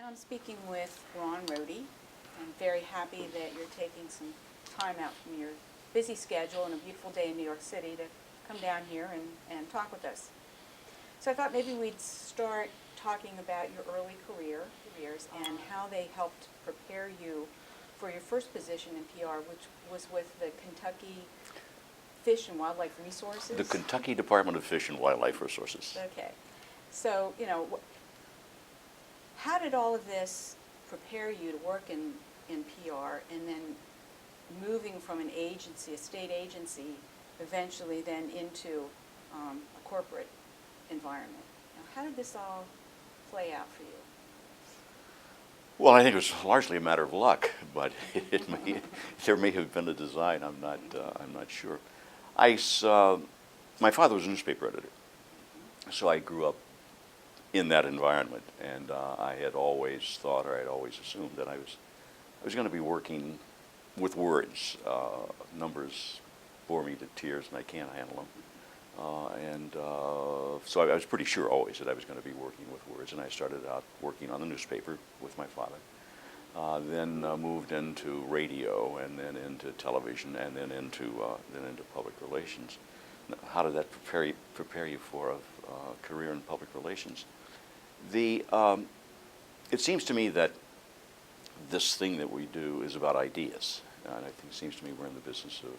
I'm speaking with Rhody. I'm very happy that you're taking some time out from your busy schedule and a beautiful day in New York City to come down here and talk with us. So I thought maybe we'd start talking about your early careers and how they helped prepare you for your first position in PR, which was with the Kentucky Fish and Wildlife Resources. The Kentucky Department of Fish and Wildlife Resources. Okay. So, how did all of this prepare you to work in PR, and then moving from an agency, a state agency, eventually then into a corporate environment? Now, how did this all play out for you? Well, I think it was largely a matter of luck, but there may have been a design. I'm not sure. My father was a newspaper editor, so I grew up in that environment, and I had always thought, or I'd always assumed that I was going to be working with words. Numbers bore me to tears, and I can't handle them. So I was pretty sure always that I was going to be working with words, and I started out working on the newspaper with my father. Then moved into radio, and then into television, and then into public relations. How did that prepare you for a career in public relations? It seems to me that this thing that we do is about ideas, and I think it seems to me we're in the business of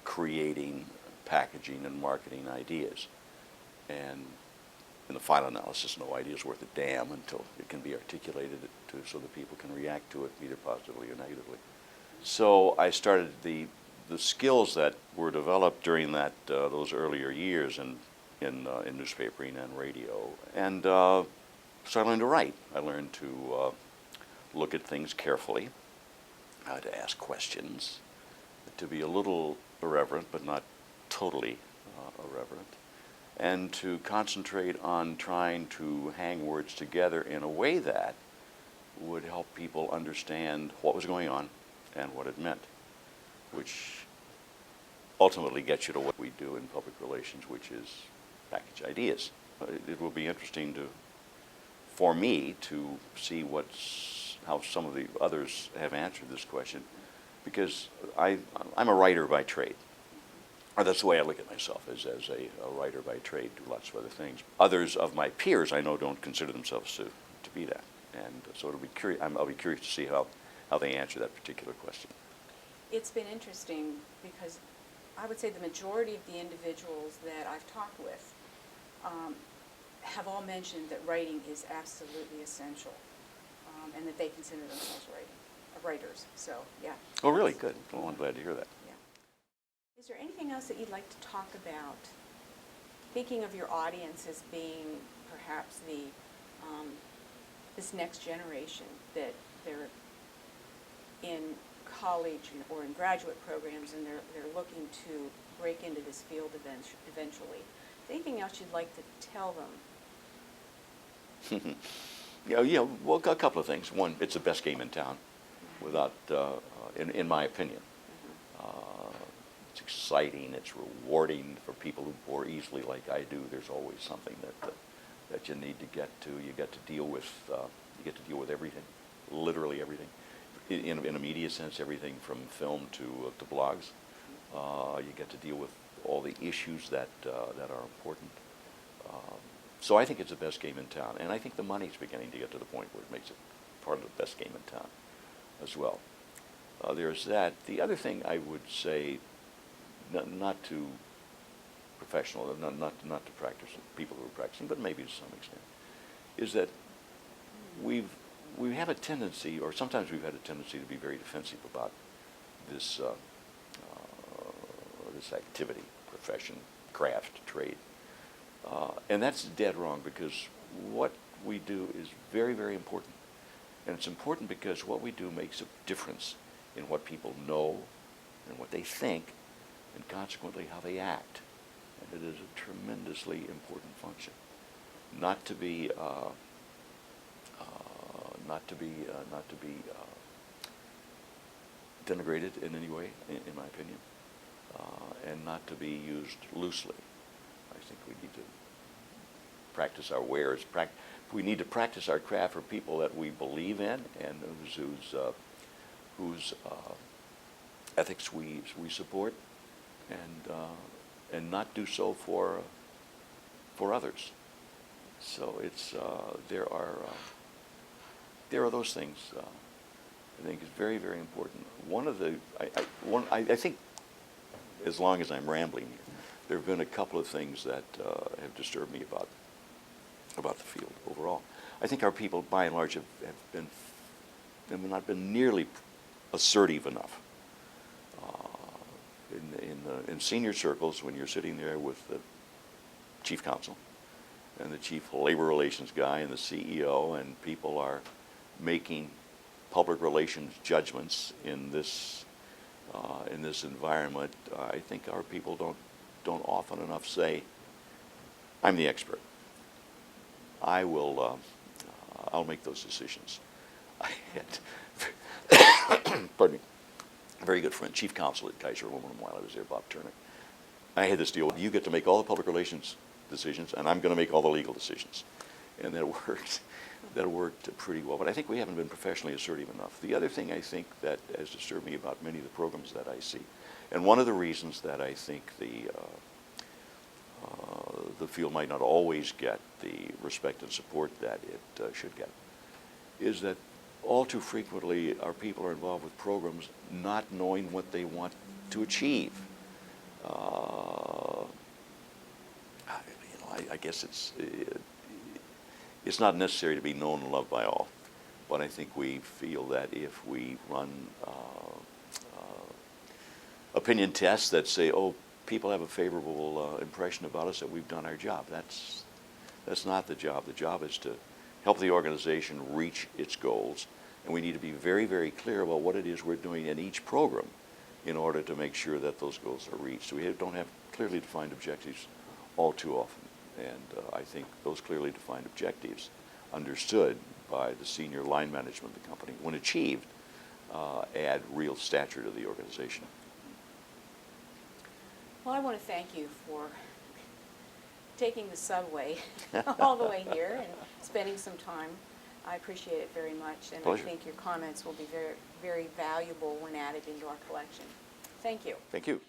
creating, packaging, and marketing ideas. And in the final analysis, no idea is worth a damn until it can be articulated so that people can react to it either positively or negatively. So I started the skills that were developed during those earlier years in newspapering and radio, and so I learned to write. I learned to look at things carefully, to ask questions, to be a little irreverent but not totally irreverent, and to concentrate on trying to hang words together in a way that would help people understand what was going on and what it meant, which ultimately gets you to what we do in public relations, which is package ideas. It will be interesting for me to see how some of the others have answered this question, because I'm a writer by trade. Or that's the way I look at myself, as a writer by trade, do lots of other things. Others of my peers I know don't consider themselves to be that. And so I'll be curious to see how they answer that particular question. It's been interesting because I would say the majority of the individuals that I've talked with have all mentioned that writing is absolutely essential, and that they consider themselves writers. So, yeah. Oh, really? Good. Well, I'm glad to hear that. Yeah. Is there anything else that you'd like to talk about, thinking of your audience as being perhaps this next generation, that they're in college or in graduate programs and they're looking to break into this field eventually? Anything else you'd like to tell them? Well, a couple of things. One, it's the best game in town, without, in my opinion. It's exciting. It's rewarding for people who bore easily like I do. There's always something that you need to get to. You get to deal with everything, literally everything. In a media sense, everything from film to blogs. You get to deal with all the issues that are important. So I think it's the best game in town, and I think the money's beginning to get to the point where it makes it part of the best game in town as well. There's that. The other thing I would say, not to professional, not to practice people who are practicing, but maybe to some extent, is that we have a tendency, or sometimes we've had a tendency, to be very defensive about this activity, profession, craft, trade. And that's dead wrong, because what we do is very, very important. And it's important because what we do makes a difference in what people know and what they think, and consequently how they act. And it is a tremendously important function. Not to be denigrated in any way, in my opinion, and not to be used loosely. I think we need to practice our wares, we need to practice our craft for people that we believe in and whose ethics we support, and not do so for others. So it's there are those things. I think is very, very important. One of the I think, as long as I'm rambling here, there have been a couple of things that have disturbed me about the field overall. I think our people, by and large, have not been nearly assertive enough. In senior circles, when you're sitting there with the chief counsel and the chief labor relations guy and the CEO, and people are making public relations judgments in this environment, I think our people don't often enough say, "I'm the expert. I'll make those decisions." I had, pardon me, a very good friend, chief counsel at Kaiser Aluminum while I was there, Bob Turner. I had this deal: you get to make all the public relations decisions, and I'm going to make all the legal decisions, and that worked. That worked pretty well, but I think we haven't been professionally assertive enough. The other thing I think that has disturbed me about many of the programs that I see, and one of the reasons that I think the field might not always get the respect and support that it should get, is that all too frequently our people are involved with programs not knowing what they want to achieve. I guess it's not necessary to be known and loved by all, but I think we feel that if we run opinion tests that say, "Oh, people have a favorable impression about us," that we've done our job. That's not the job. The job is to help the organization reach its goals, and we need to be very, very clear about what it is we're doing in each program in order to make sure that those goals are reached. So we don't have clearly defined objectives all too often. And I think those clearly defined objectives, understood by the senior line management of the company, when achieved, add real stature to the organization. Well, I want to thank you for taking the subway all the way here and spending some time. I appreciate it very much, and Pleasure. I think your comments will be very, very valuable when added into our collection. Thank you. Thank you.